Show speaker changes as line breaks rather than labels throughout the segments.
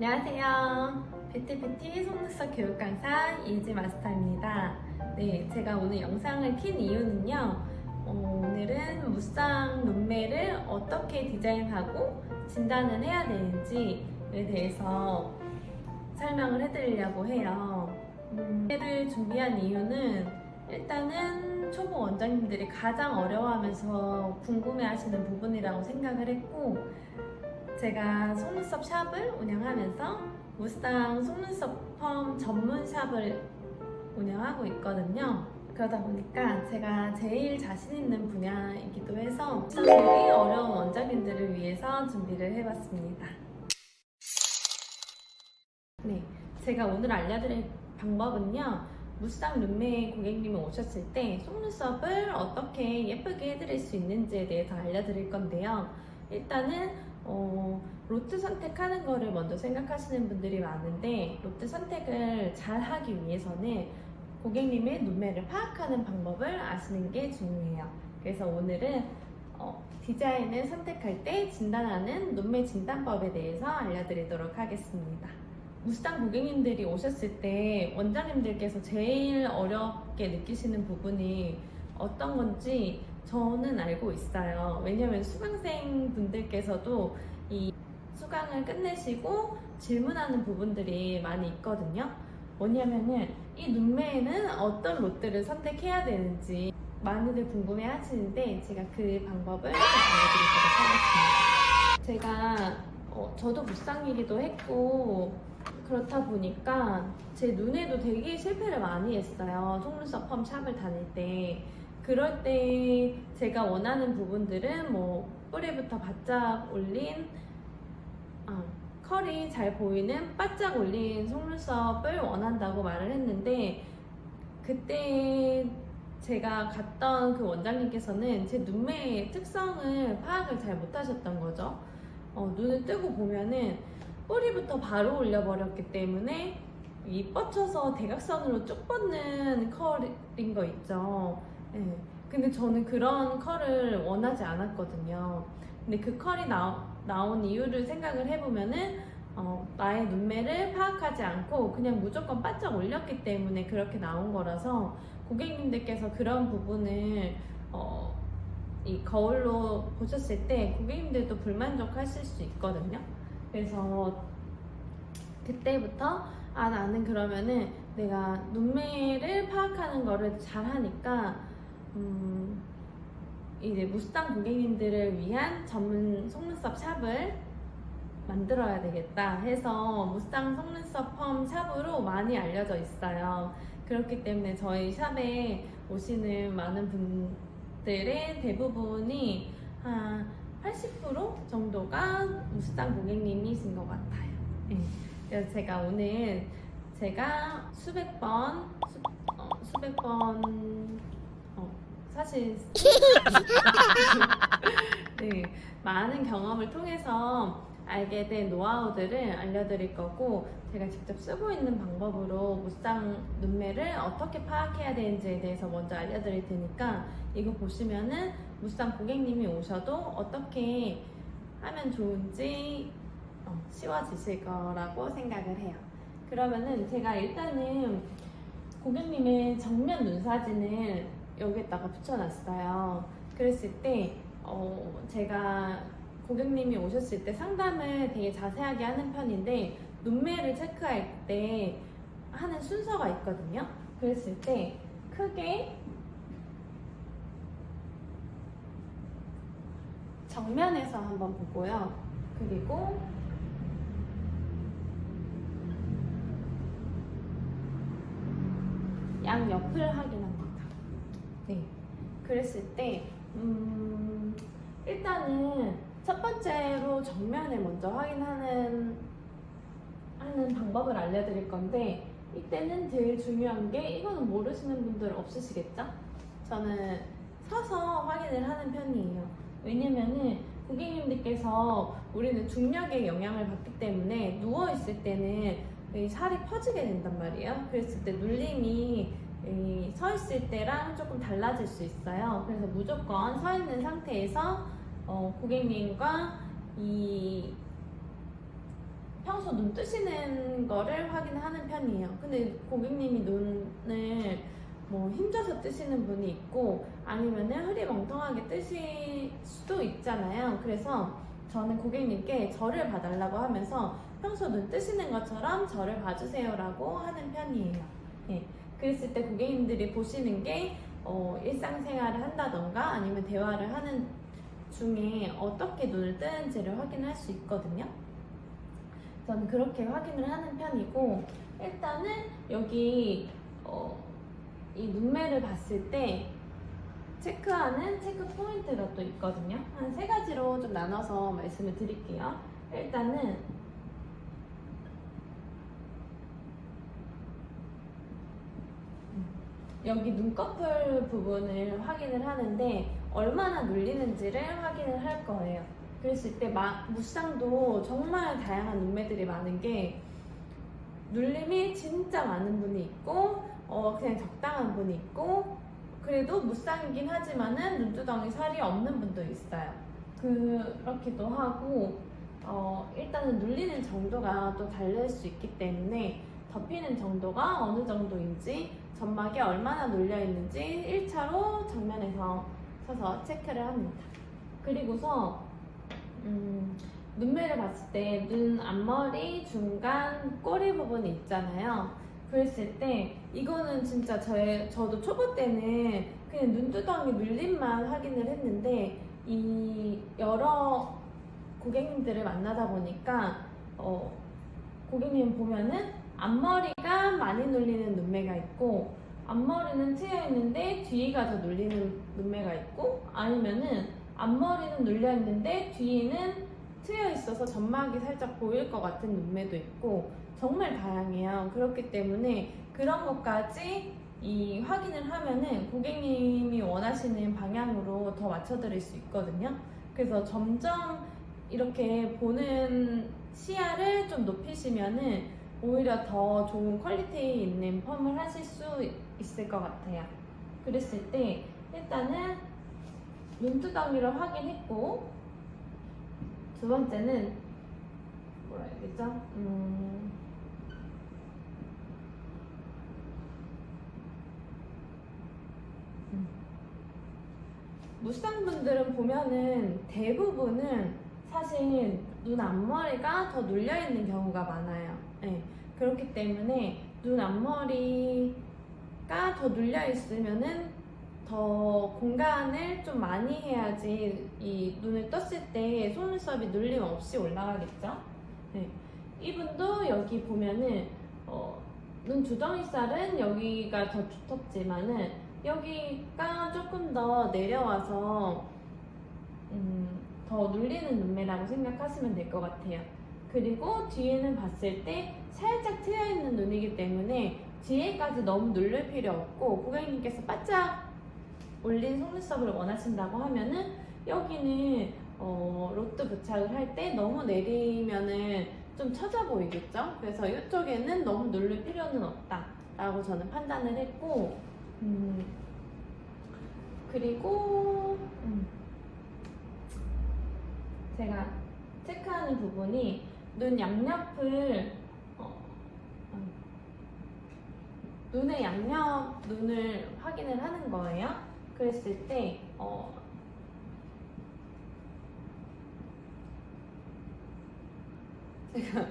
안녕하세요. 뷰티뷰티 속눈썹 교육 강사 이지 마스터입니다. 네, 제가 오늘 영상을 킨 이유는요. 오늘은 무쌍 눈매를 어떻게 디자인하고 진단을 해야 되는지에 대해서 설명을 해드리려고 해요. 눈매를 준비한 이유는 일단은 초보 원장님들이 가장 어려워하면서 궁금해하시는 부분이라고 생각을 했고, 제가 속눈썹 샵을 운영하면서 무쌍 속눈썹 펌 전문 샵을 운영하고 있거든요. 그러다 보니까 제가 제일 자신 있는 분야이기도 해서 무쌍들이 어려운 원장님들을 위해서 준비를 해봤습니다. 네, 제가 오늘 알려드릴 방법은요, 무쌍 룸메 고객님이 오셨을 때 속눈썹을 어떻게 예쁘게 해드릴 수 있는지에 대해서 알려드릴 건데요. 일단은 로트 선택하는 거를 먼저 생각하시는 분들이 많은데, 로트 선택을 잘 하기 위해서는 고객님의 눈매를 파악하는 방법을 아시는 게 중요해요. 그래서 오늘은 디자인을 선택할 때 진단하는 눈매 진단법에 대해서 알려드리도록 하겠습니다. 무쌍 고객님들이 오셨을 때 원장님들께서 제일 어렵게 느끼시는 부분이 어떤 건지 저는 알고 있어요. 왜냐면 수강생 분들께서도 이 수강을 끝내시고 질문하는 부분들이 많이 있거든요. 뭐냐면은 이 눈매에는 어떤 롯들을 선택해야 되는지 많이들 궁금해 하시는데, 제가 그 방법을 알려드리도록 하겠습니다. 제가 저도 무쌍이기도 했고, 그렇다 보니까 제 눈에도 되게 실패를 많이 했어요. 속눈썹 펌 샵을 다닐 때. 그럴 때 제가 원하는 부분들은 뿌리부터 바짝 올린 컬이 잘 보이는 바짝 올린 속눈썹을 원한다고 말을 했는데, 그때 제가 갔던 그 원장님께서는 제 눈매의 특성을 파악을 잘 못하셨던 거죠. 눈을 뜨고 보면은 뿌리부터 바로 올려버렸기 때문에 이 뻗쳐서 대각선으로 쭉 뻗는 컬인 거 있죠. 네. 근데 저는 그런 컬을 원하지 않았거든요. 근데 그 컬이 나온 이유를 생각을 해보면은 나의 눈매를 파악하지 않고 그냥 무조건 바짝 올렸기 때문에 그렇게 나온 거라서, 고객님들께서 그런 부분을 이 거울로 보셨을 때 고객님들도 불만족하실 수 있거든요. 그래서 그때부터 나는 그러면은 내가 눈매를 파악하는 거를 잘 하니까 이제 무쌍 고객님들을 위한 전문 속눈썹 샵을 만들어야 되겠다 해서 무쌍 속눈썹 펌 샵으로 많이 알려져 있어요. 그렇기 때문에 저희 샵에 오시는 많은 분들의 대부분이 한 80% 정도가 무쌍 고객님이신 것 같아요. 네. 그래서 제가 오늘 수백 번 사실 네, 많은 경험을 통해서 알게 된 노하우들을 알려드릴 거고, 제가 직접 쓰고 있는 방법으로 무쌍 눈매를 어떻게 파악해야 되는지에 대해서 먼저 알려드릴 테니까, 이거 보시면은 무쌍 고객님이 오셔도 어떻게 하면 좋은지 쉬워지실 거라고 생각을 해요. 그러면은 제가 일단은 고객님의 정면 눈 사진을 여기에다가 붙여놨어요. 그랬을 때 제가 고객님이 오셨을 때 상담을 되게 자세하게 하는 편인데, 눈매를 체크할 때 하는 순서가 있거든요. 그랬을 때 크게 정면에서 한번 보고요. 그리고 양옆을 확인합니다. 네. 그랬을 때 일단은 첫 번째로 정면을 먼저 확인하는 방법을 알려드릴 건데, 이때는 제일 중요한 게, 이거는 모르시는 분들 없으시겠죠? 저는 서서 확인을 하는 편이에요. 왜냐면은 고객님들께서 우리는 중력의 영향을 받기 때문에 누워있을 때는 살이 퍼지게 된단 말이에요. 그랬을 때 눌림이 서 있을 때랑 조금 달라질 수 있어요. 그래서 무조건 서 있는 상태에서 고객님과 이 평소 눈 뜨시는 거를 확인하는 편이에요. 근데 고객님이 눈을 뭐 힘줘서 뜨시는 분이 있고 아니면은 흐리멍텅하게 뜨실 수도 있잖아요. 그래서 저는 고객님께 저를 봐달라고 하면서 평소 눈 뜨시는 것처럼 저를 봐주세요라고 하는 편이에요. 예. 그랬을 때 고객님들이 보시는 게 일상생활을 한다던가 아니면 대화를 하는 중에 어떻게 눈을 뜨는지를 확인할 수 있거든요. 저는 그렇게 확인을 하는 편이고, 일단은 여기 이 눈매를 봤을 때 체크하는 체크 포인트가 또 있거든요. 한 3가지로 좀 나눠서 말씀을 드릴게요. 일단은 여기 눈꺼풀 부분을 확인을 하는데 얼마나 눌리는지를 확인을 할 거예요. 그랬을 때 무쌍도 정말 다양한 눈매들이 많은 게 눌림이 진짜 많은 분이 있고 그냥 적당한 분이 있고 그래도 무쌍이긴 하지만은 눈두덩이 살이 없는 분도 있어요. 그렇기도 하고 일단은 눌리는 정도가 또 다를 수 있기 때문에 덮이는 정도가 어느 정도인지 점막이 얼마나 눌려 있는지 1차로 정면에서 서서 체크를 합니다. 그리고서 눈매를 봤을 때 눈 앞머리 중간 꼬리 부분이 있잖아요. 그랬을 때 이거는 진짜 저도 초보 때는 그냥 눈두덩이 눌림만 확인을 했는데 이 여러 고객님들을 만나다 보니까 고객님 보면은 앞머리가 많이 눌리는 눈매가 있고 앞머리는 트여 있는데 뒤가 더 눌리는 눈매가 있고 아니면은 앞머리는 눌려 있는데 뒤는 트여 있어서 점막이 살짝 보일 것 같은 눈매도 있고 정말 다양해요. 그렇기 때문에 그런 것까지 확인을 하면은 고객님이 원하시는 방향으로 더 맞춰드릴 수 있거든요. 그래서 점점 이렇게 보는 시야를 좀 높이시면은 오히려 더 좋은 퀄리티 있는 펌을 하실 수 있을 것 같아요. 그랬을 때 일단은 눈두덩이를 확인했고 두 번째는 뭐라 해야 되죠? 무쌍분들은 보면은 대부분은 사실 눈 앞머리가 더 눌려있는 경우가 많아요. 네. 그렇기 때문에 눈 앞머리가 더 눌려있으면은 더 공간을 좀 많이 해야지 이 눈을 떴을 때 속눈썹이 눌림 없이 올라가겠죠. 네. 이분도 여기 보면은 눈 두덩이살은 여기가 더 두텁지만은 여기가 조금 더 내려와서 더 눌리는 눈매라고 생각하시면 될 것 같아요. 그리고 뒤에는 봤을 때 살짝 트여있는 눈이기 때문에 뒤에까지 너무 누를 필요 없고 고객님께서 바짝 올린 속눈썹을 원하신다고 하면은 여기는 로트 부착을 할 때 너무 내리면은 좀 처져 보이겠죠? 그래서 이쪽에는 너무 누를 필요는 없다 라고 저는 판단을 했고 그리고 제가 체크하는 부분이 눈 양옆을 눈의 양옆 눈을 확인을 하는 거예요. 그랬을 때 제가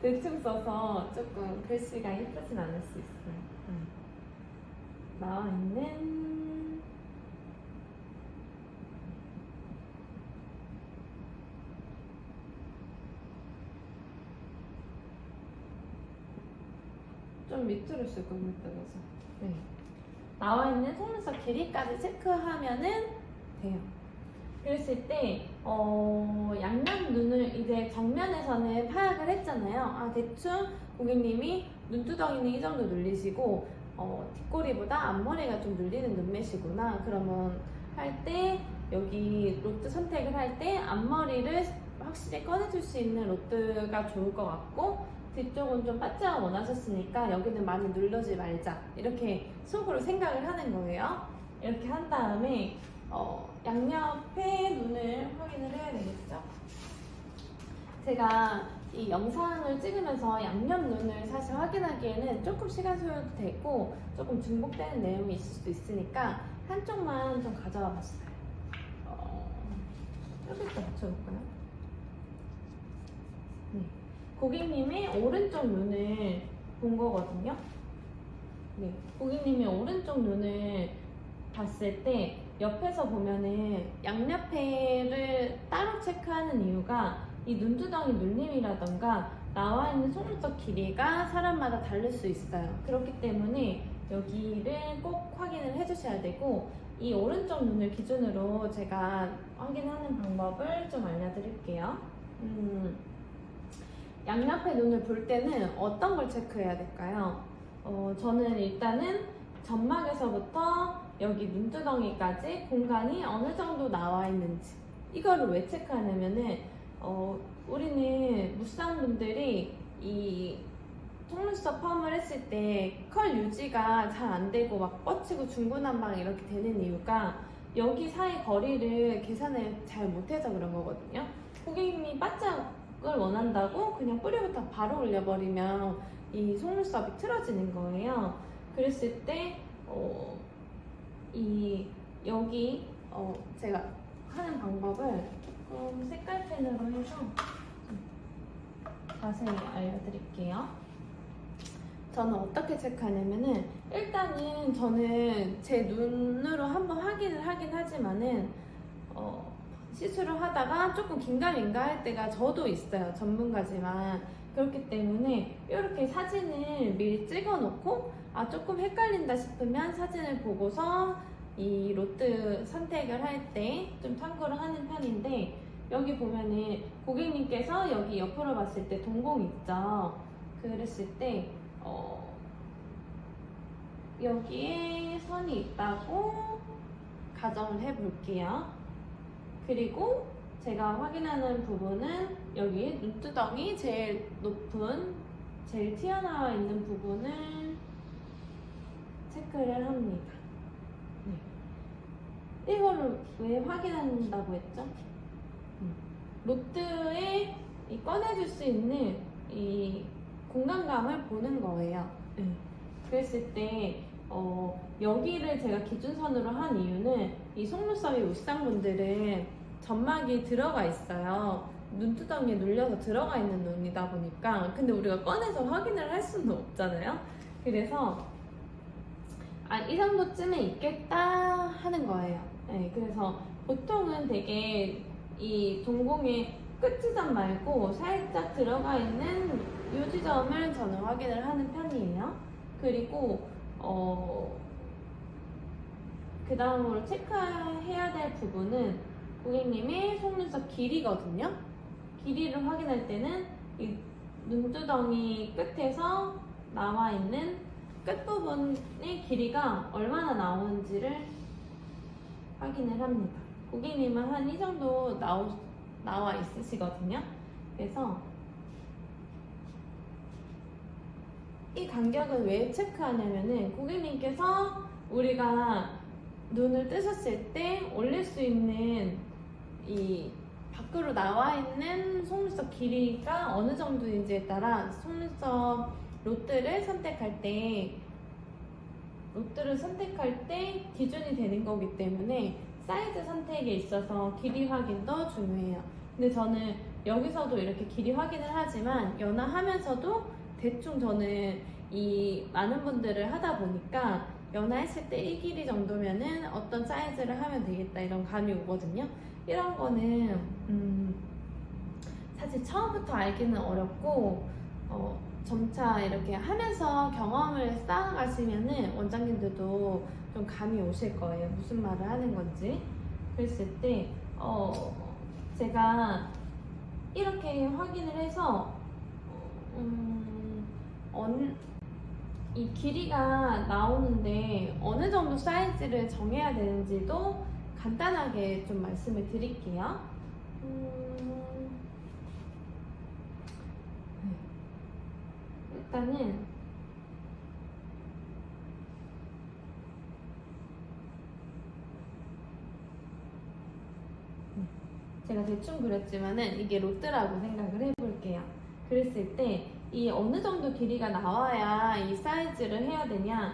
대충 써서 조금 글씨가 예쁘진 않을 수 있어요. 나와 있는 좀 밑으로 쓸 겁니다. 그래서 네. 나와 있는 속눈썹 길이까지 체크하면은 돼요. 그랬을 때 양옆 눈을 이제 정면에서는 파악을 했잖아요. 아 대충 고객님이 눈두덩이는 이 정도 눌리시고 뒷꼬리보다 앞머리가 좀 눌리는 눈매시구나. 그러면 할 때 여기 로트 선택을 할 때 앞머리를 확실히 꺼내줄 수 있는 로트가 좋을 것 같고 뒤쪽은 좀 바짝 원하셨으니까 여기는 많이 누르지 말자 이렇게 속으로 생각을 하는 거예요. 이렇게 한 다음에 양옆에 눈을 확인을 해야 되겠죠. 제가 이 영상을 찍으면서 양옆 눈을 사실 확인하기에는 조금 시간 소요도 되고 조금 중복되는 내용이 있을 수도 있으니까 한쪽만 좀 가져와 봤어요. 여기다 붙여볼까요? 네. 고객님의 오른쪽 눈을 본 거거든요. 네. 고객님이 오른쪽 눈을 봤을 때 옆에서 보면은 양옆에를 따로 체크하는 이유가 이 눈두덩이 눌림이라던가 나와 있는 속눈썹 길이가 사람마다 다를 수 있어요. 그렇기 때문에 여기를 꼭 확인을 해주셔야 되고, 이 오른쪽 눈을 기준으로 제가 확인하는 방법을 좀 알려드릴게요. 양옆에 눈을 볼 때는 어떤 걸 체크해야 될까요? 저는 일단은 점막에서부터 여기 눈두덩이까지 공간이 어느 정도 나와 있는지, 이거를 왜 체크하냐면은 우리는 무쌍분들이 이 속눈썹 펌을 했을 때 컬 유지가 잘 안 되고 막 뻗치고 중구난방 이렇게 되는 이유가 여기 사이 거리를 계산을 잘 못해서 그런 거거든요. 고객님이 바짝을 원한다고 그냥 뿌리부터 바로 올려버리면 이 속눈썹이 틀어지는 거예요. 그랬을 때 여기 제가 하는 방법을 색깔 펜으로 해서 자세히 알려드릴게요. 저는 어떻게 체크하냐면은, 일단은 저는 제 눈으로 한번 확인을 하긴 하지만은 시술을 하다가 조금 긴가민가 할 때가 저도 있어요. 전문가지만. 그렇기 때문에 이렇게 사진을 미리 찍어 놓고 조금 헷갈린다 싶으면 사진을 보고서 이 로트 선택을 할 때 좀 참고를 하는 편인데, 여기 보면은 고객님께서 여기 옆으로 봤을 때 동공 있죠. 그랬을 때 여기에 선이 있다고 가정을 해 볼게요. 그리고 제가 확인하는 부분은 여기 눈두덩이 제일 높은, 제일 튀어나와 있는 부분을 체크를 합니다. 네. 이거를 왜 확인한다고 했죠? 로트에 꺼내줄 수 있는 이 공간감을 보는 거예요. 네. 그랬을 때 여기를 제가 기준선으로 한 이유는 이 속눈썹이 무쌍분들은 점막이 들어가 있어요. 눈두덩이에 눌려서 들어가 있는 눈이다 보니까. 근데 우리가 꺼내서 확인을 할 수는 없잖아요. 그래서 이 정도쯤에 있겠다 하는 거예요. 네, 그래서 보통은 되게 이 동공의 끝 지점 말고 살짝 들어가 있는 이 지점을 저는 확인을 하는 편이에요. 그리고 그 다음으로 체크해야 될 부분은 고객님의 속눈썹 길이거든요. 길이를 확인할 때는 이 눈두덩이 끝에서 나와 있는 끝부분의 길이가 얼마나 나오는지를 확인을 합니다. 고객님은 한 이 정도 나와 있으시거든요. 그래서 이 간격을 왜 체크하냐면은, 고객님께서 우리가 눈을 뜨셨을 때 올릴 수 있는 이 밖으로 나와 있는 속눈썹 길이가 어느 정도인지에 따라 속눈썹 로트를 선택할 때 기준이 되는 거기 때문에 사이즈 선택에 있어서 길이 확인도 중요해요. 근데 저는 여기서도 이렇게 길이 확인을 하지만 연화하면서도 대충 저는 이 많은 분들을 하다 보니까 연화했을 때 이 길이 정도면은 어떤 사이즈를 하면 되겠다 이런 감이 오거든요. 이런 거는 사실 처음부터 알기는 어렵고 점차 이렇게 하면서 경험을 쌓아가시면은 원장님들도 좀 감이 오실 거예요. 무슨 말을 하는 건지. 그랬을 때 제가 이렇게 확인을 해서 이 길이가 나오는데 어느 정도 사이즈를 정해야 되는지도 간단하게 좀 말씀을 드릴게요. 일단은 제가 대충 그렸지만은 이게 로트라고 생각을 해볼게요. 그랬을 때 이 어느 정도 길이가 나와야 이 사이즈를 해야 되냐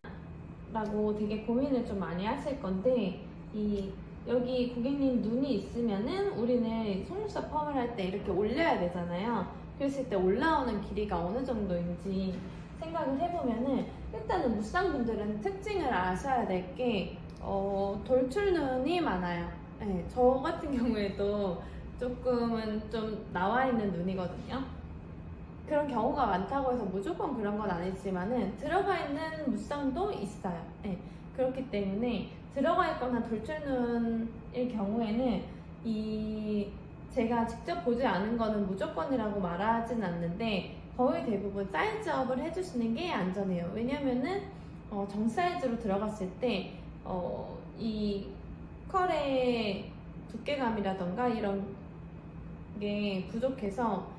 라고 되게 고민을 좀 많이 하실 건데, 이 여기 고객님 눈이 있으면은 우리는 속눈썹 펌을 할 때 이렇게 올려야 되잖아요. 그랬을 때 올라오는 길이가 어느 정도인지 생각을 해보면은, 일단은 무쌍분들은 특징을 아셔야 될 게 돌출눈이 많아요. 네, 저 같은 경우에도 조금은 좀 나와 있는 눈이거든요. 그런 경우가 많다고 해서 무조건 그런 건 아니지만은 들어가 있는 무쌍도 있어요. 네, 그렇기 때문에 들어가 있거나 돌출눈일 경우에는 이 제가 직접 보지 않은 거는 무조건이라고 말하진 않는데, 거의 대부분 사이즈업을 해주시는 게 안전해요. 왜냐면은 정 사이즈로 들어갔을 때 이 컬의 두께감이라던가 이런 게 부족해서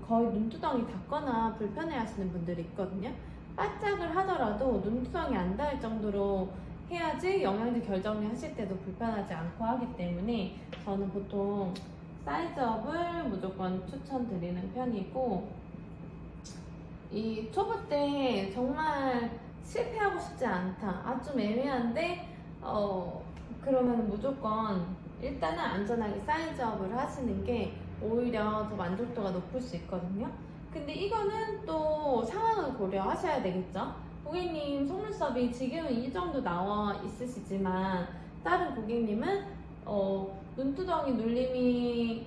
거의 눈두덩이 닿거나 불편해 하시는 분들이 있거든요. 바짝을 하더라도 눈두덩이 안 닿을 정도로 해야지 영양제 결정리 하실 때도 불편하지 않고 하기 때문에 저는 보통 사이즈업을 무조건 추천드리는 편이고, 이 초보 때 정말 실패하고 싶지 않다, 좀 애매한데 그러면 무조건 일단은 안전하게 사이즈업을 하시는 게 오히려 더 만족도가 높을 수 있거든요. 근데 이거는 또 상황을 고려하셔야 되겠죠. 고객님 속눈썹이 지금은 이 정도 나와 있으시지만 다른 고객님은 눈두덩이 눌림이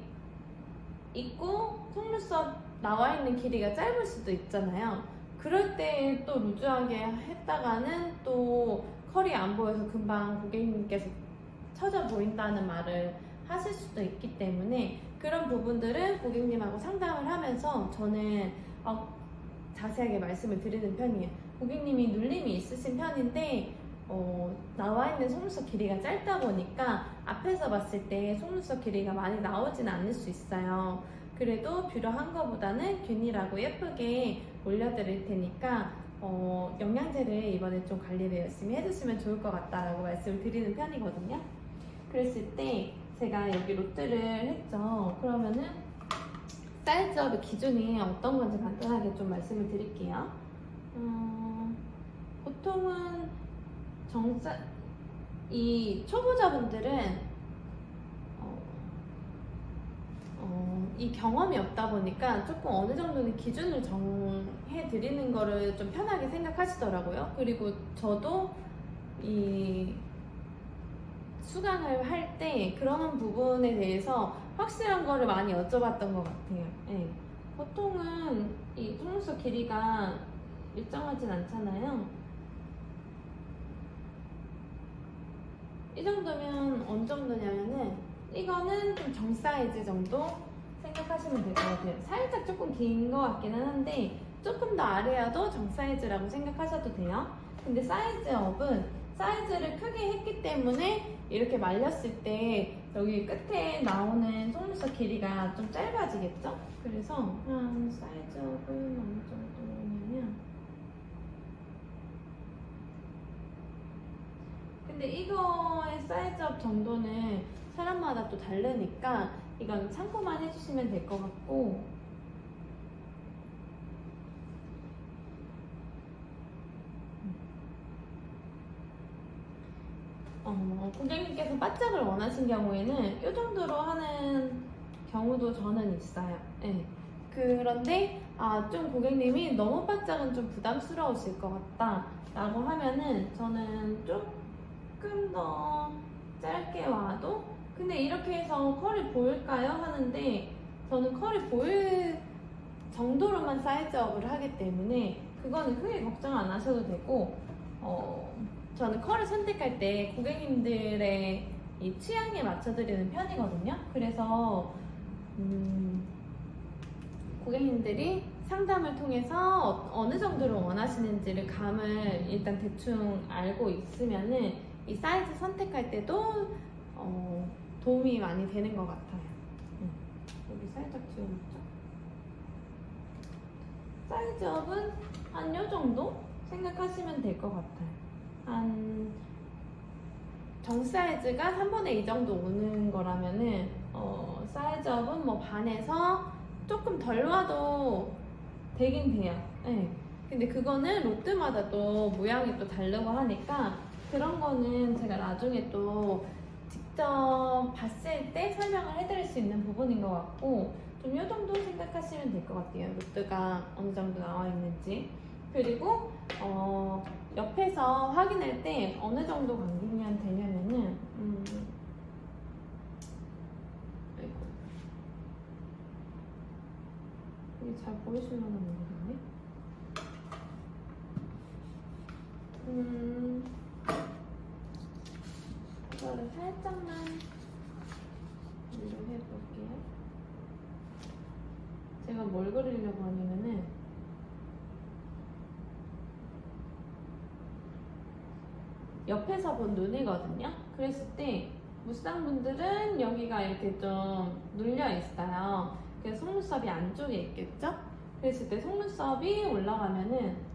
있고 속눈썹 나와 있는 길이가 짧을 수도 있잖아요. 그럴 때 또 루즈하게 했다가는 또 컬이 안 보여서 금방 고객님께서 처져 보인다는 말을 하실 수도 있기 때문에, 그런 부분들은 고객님하고 상담을 하면서 저는 자세하게 말씀을 드리는 편이에요. 고객님이 눌림이 있으신 편인데 나와 있는 속눈썹 길이가 짧다 보니까 앞에서 봤을 때 속눈썹 길이가 많이 나오진 않을 수 있어요. 그래도 뷰러한 거보다는 균일하고 예쁘게 올려드릴 테니까 영양제를 이번에 좀 관리를 열심히 해주시면 좋을 것 같다라고 말씀을 드리는 편이거든요. 그랬을 때 제가 여기 롯데를 했죠. 그러면은 사이즈업의 기준이 어떤 건지 간단하게 좀 말씀을 드릴게요. 보통은 이 초보자분들은 이 경험이 없다 보니까 조금 어느 정도는 기준을 정해 드리는 거를 좀 편하게 생각하시더라고요. 그리고 저도 이 수강을 할 때 그런 부분에 대해서 확실한 거를 많이 여쭤봤던 것 같아요. 네. 보통은 이 속눈썹 길이가 일정하진 않잖아요. 이 정도면 어느 정도냐면은, 이거는 좀 정 사이즈 정도 생각하시면 될 것 같아요. 살짝 조금 긴 것 같기는 한데 조금 더 아래여도 정 사이즈라고 생각하셔도 돼요. 근데 사이즈업은 사이즈를 크게 했기 때문에 이렇게 말렸을 때 여기 끝에 나오는 속눈썹 길이가 좀 짧아지겠죠? 그래서 한 사이즈업은 어느 정도냐면, 근데 이거의 사이즈업 정도는 사람마다 또 다르니까 이건 참고만 해주시면 될 것 같고, 고객님께서 바짝을 원하신 경우에는 이 정도로 하는 경우도 저는 있어요. 네. 그런데 좀 고객님이 너무 바짝은 좀 부담스러우실 것 같다 라고 하면은 저는 조금 더 짧게 와도, 근데 이렇게 해서 컬이 보일까요? 하는데 저는 컬이 보일 정도로만 사이즈업을 하기 때문에 그거는 크게 걱정 안 하셔도 되고, 저는 컬을 선택할 때 고객님들의 이 취향에 맞춰드리는 편이거든요. 그래서 고객님들이 상담을 통해서 어느 정도로 원하시는지를 감을 일단 대충 알고 있으면은 이 사이즈 선택할 때도 도움이 많이 되는 것 같아요. 여기 살짝 지워놓죠. 사이즈업은 한 요 정도 생각하시면 될 것 같아요. 정 사이즈가 3분의 2 정도 오는 거라면은 사이즈업은 뭐 반에서 조금 덜 와도 되긴 돼요. 네. 근데 그거는 롯데마다 또 모양이 또 다르고 하니까 그런 거는 제가 나중에 또 직접 봤을 때 설명을 해드릴 수 있는 부분인 것 같고 좀 이 정도 생각하시면 될 것 같아요. 롯데가 어느 정도 나와 있는지. 그리고 옆에서 확인할 때 어느 정도 간격이면 되냐면은 아이고. 이게 잘 보이시려나 모르겠네. 이거를 살짝만 위로 해볼게요. 제가 뭘 그리려고 하냐면은 옆에서 본 눈이거든요. 그랬을 때 무쌍분들은 여기가 이렇게 좀 눌려 있어요. 그래서 속눈썹이 안쪽에 있겠죠? 그랬을 때 속눈썹이 올라가면은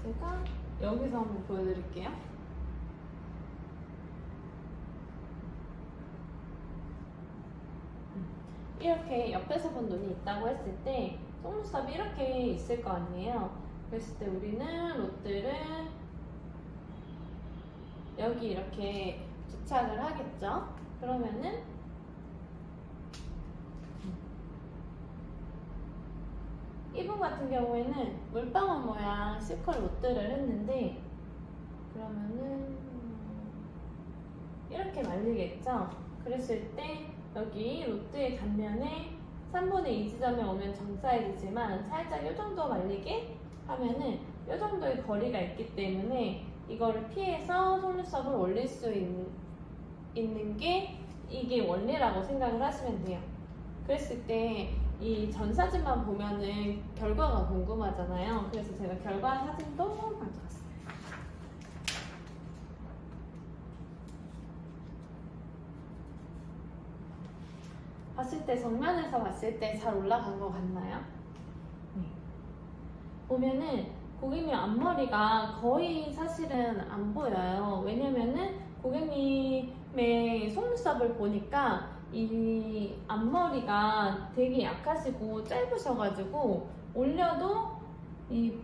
제가 여기서 한번 보여드릴게요. 이렇게 옆에서 본 눈이 있다고 했을 때 속눈썹이 이렇게 있을 거 아니에요. 그랬을 때 우리는 롯데를 여기 이렇게 부착을 하겠죠. 그러면은 이분 같은 경우에는 물방울 모양 C컬 롯데를 했는데 그러면은 이렇게 말리겠죠. 그랬을 때 여기 롯데의 단면에 3분의 2 지점에 오면 정 사이즈지만 살짝 이 정도 말리게 하면은 이 정도의 거리가 있기 때문에 이거를 피해서 속눈썹을 올릴 수 있는 게 이게 원리라고 생각을 하시면 돼요. 그랬을 때 이 전 사진만 보면은 결과가 궁금하잖아요. 그래서 제가 결과 사진도 가져왔어요. 봤을 때 정면에서 봤을 때 잘 올라간 것 같나요? 네. 보면은 고객님 앞머리가 거의 사실은 안 보여요. 왜냐면은 고객님의 속눈썹을 보니까 이 앞머리가 되게 약하시고 짧으셔가지고 올려도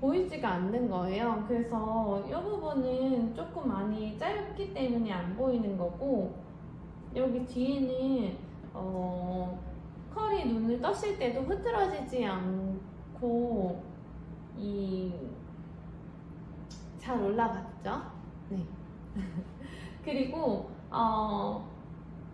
보이지가 않는 거예요. 그래서 이 부분은 조금 많이 짧기 때문에 안 보이는 거고 여기 뒤에는 컬이 눈을 떴을 때도 흐트러지지 않고 잘 올라갔죠? 네. 그리고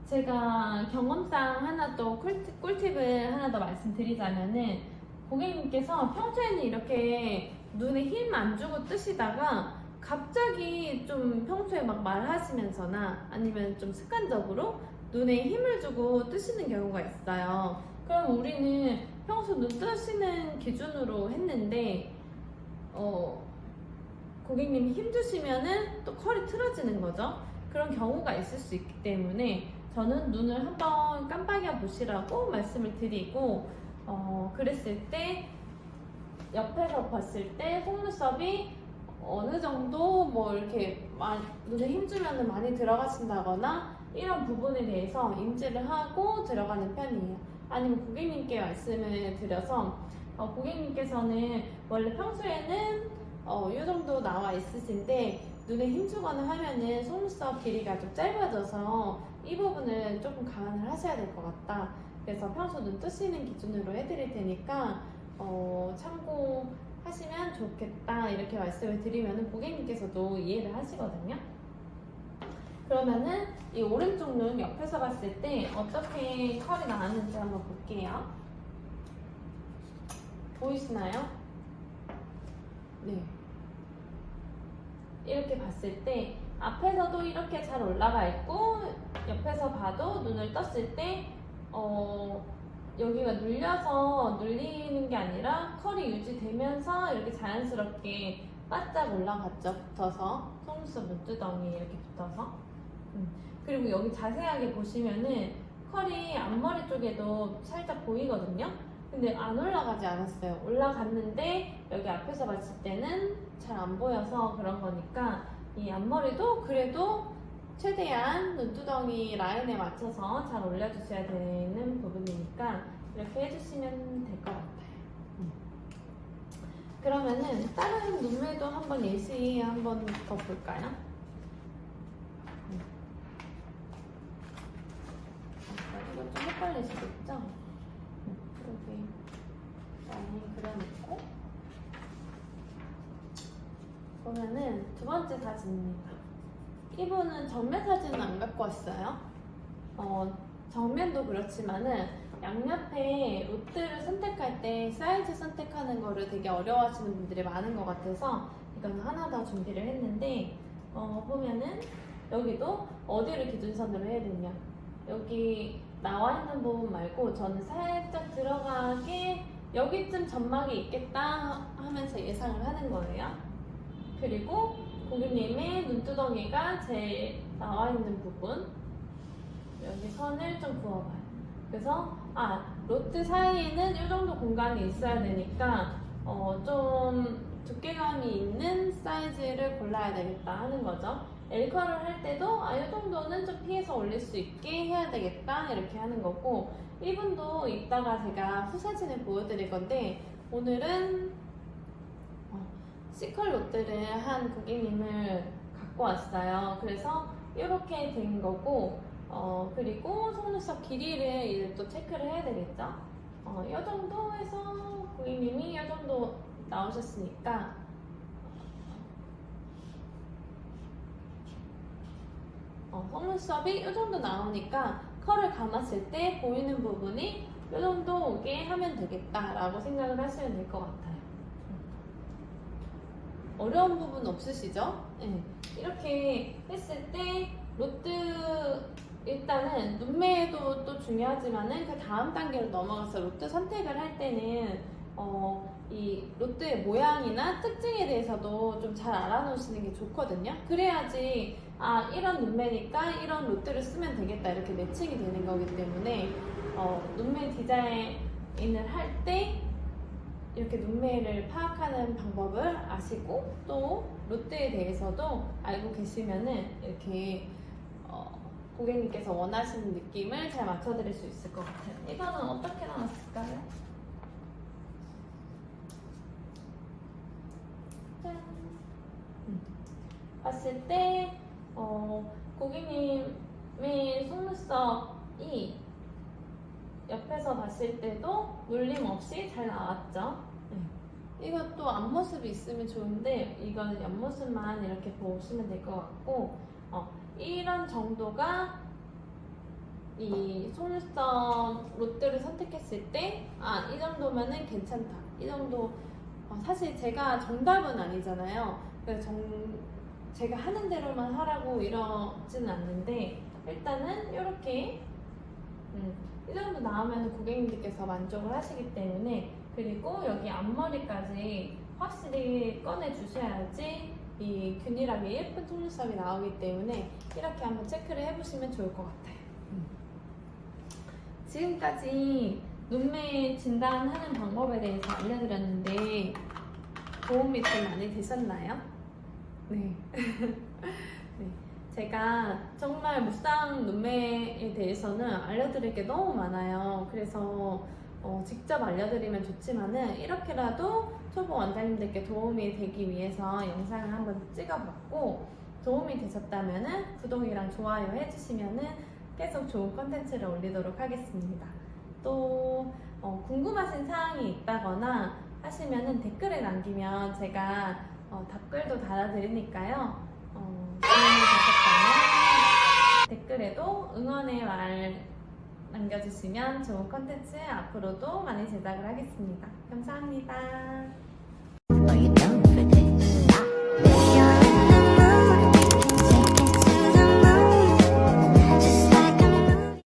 제가 경험상 하나 또 꿀팁을 하나 더 말씀드리자면은 고객님께서 평소에는 이렇게 눈에 힘 안 주고 뜨시다가 갑자기 좀 평소에 막 말하시면서나 아니면 좀 습관적으로 눈에 힘을 주고 뜨시는 경우가 있어요. 그럼 우리는 평소 눈 뜨시는 기준으로 했는데 고객님이 힘 주시면은 또 컬이 틀어지는 거죠. 그런 경우가 있을 수 있기 때문에 저는 눈을 한번 깜빡여 보시라고 말씀을 드리고 그랬을 때 옆에서 봤을 때 속눈썹이 어느 정도 뭐 이렇게 눈에 힘주면 많이 들어가신다거나 이런 부분에 대해서 인지를 하고 들어가는 편이에요. 아니면 고객님께 말씀을 드려서 고객님께서는 원래 평소에는 이 정도 나와 있으신데 눈에 힘주거나 하면은 속눈썹 길이가 좀 짧아져서 이 부분을 조금 감안을 하셔야 될 것 같다. 그래서 평소 눈 뜨시는 기준으로 해드릴 테니까 참고하시면 좋겠다 이렇게 말씀을 드리면 고객님께서도 이해를 하시거든요. 그러면은 이 오른쪽 눈 옆에서 봤을 때 어떻게 컬이 나왔는지 한번 볼게요. 보이시나요? 네. 이렇게 봤을 때 앞에서도 이렇게 잘 올라가 있고 옆에서 봐도 눈을 떴을 때 여기가 눌리는 게 아니라 컬이 유지되면서 이렇게 자연스럽게 바짝 올라갔죠. 붙어서 속눈썹 눈두덩이 이렇게 붙어서 그리고 여기 자세하게 보시면은 컬이 앞머리 쪽에도 살짝 보이거든요. 근데 안 올라가지 않았어요. 올라갔는데 여기 앞에서 봤을 때는 잘 안 보여서 그런 거니까 이 앞머리도 그래도 최대한 눈두덩이 라인에 맞춰서 잘 올려주셔야 되는 부분이니까 이렇게 해주시면 될 것 같아요. 그러면은 다른 눈매도 한번 예시 한번 더 볼까요? 이거 좀 헷갈리시겠죠? 여기 라인 그려놓고 보면은 두 번째 사진입니다. 이분은 정면 사진은 안 갖고 왔어요. 정면도 그렇지만은 양옆에 롯들을 선택할 때 사이즈 선택하는 거를 되게 어려워하시는 분들이 많은 것 같아서 이건 하나 더 준비를 했는데 보면은 여기도 어디를 기준선으로 해야 되냐, 여기 나와 있는 부분 말고 저는 살짝 들어가게 여기쯤 점막이 있겠다 하면서 예상을 하는 거예요. 그리고 고객님의 눈두덩이가 제일 나와 있는 부분 여기 선을 좀 그어봐요. 그래서 로트 사이에는 이 정도 공간이 있어야 되니까 좀 두께감이 있는 사이즈를 골라야 되겠다 하는 거죠. L컬을 할 때도 이 정도는 좀 피해서 올릴 수 있게 해야 되겠다 이렇게 하는 거고, 이분도 이따가 제가 후사진을 보여드릴 건데 오늘은 C컬 롯들을 한 고객님을 갖고 왔어요. 그래서 이렇게 된 거고 그리고 속눈썹 길이를 이제 또 체크를 해야 되겠죠. 이 정도 해서 고객님이 이 정도 나오셨으니까 속눈썹이 이 정도 나오니까 컬을 감았을 때 보이는 부분이 이 정도 오게 하면 되겠다라고 생각을 하시면 될 것 같아요. 어려운 부분 없으시죠? 네. 이렇게 했을 때 로트 일단은 눈매도 또 중요하지만은 그 다음 단계로 넘어가서 로트 선택을 할 때는 이 로트의 모양이나 특징에 대해서도 좀 잘 알아놓으시는 게 좋거든요. 그래야지 이런 눈매니까 이런 로트를 쓰면 되겠다 이렇게 매칭이 되는 거기 때문에 눈매 디자인을 할 때 이렇게 눈매를 파악하는 방법을 아시고 또 로트에 대해서도 알고 계시면은 이렇게 고객님께서 원하시는 느낌을 잘 맞춰드릴 수 있을 것 같아요. 이거는 어떻게 나왔을까요? 짠! 봤을 때 고객님의 속눈썹이 옆에서 봤을 때도 눌림 없이 잘 나왔죠? 이것도 앞모습이 있으면 좋은데 이거는 옆모습만 이렇게 보시면 될 것 같고 이런 정도가 이 속눈썹 롯들을 선택했을 때 이 정도면은 괜찮다, 이 정도. 사실 제가 정답은 아니잖아요. 그래서 제가 하는 대로만 하라고 이러지는 않는데 일단은 이렇게 이 정도 나오면 고객님들께서 만족을 하시기 때문에, 그리고 여기 앞머리까지 확실히 꺼내 주셔야지 이 균일하게 예쁜 속눈썹이 나오기 때문에 이렇게 한번 체크를 해보시면 좋을 것 같아요. 지금까지 눈매 진단하는 방법에 대해서 알려드렸는데 도움이 좀 많이 되셨나요? 네. 네. 제가 정말 무쌍 눈매에 대해서는 알려드릴 게 너무 많아요. 그래서 직접 알려드리면 좋지만은 이렇게라도 초보 원장님들께 도움이 되기 위해서 영상을 한번 찍어봤고, 도움이 되셨다면은 구독이랑 좋아요 해주시면은 계속 좋은 컨텐츠를 올리도록 하겠습니다. 또 궁금하신 사항이 있다거나 하시면은 댓글에 남기면 제가 답글도 달아드리니까요. 도움이 되셨다면 댓글에도 응원의 말 남겨주시면 좋은 컨텐츠 앞으로도 많이 제작을 하겠습니다. 감사합니다.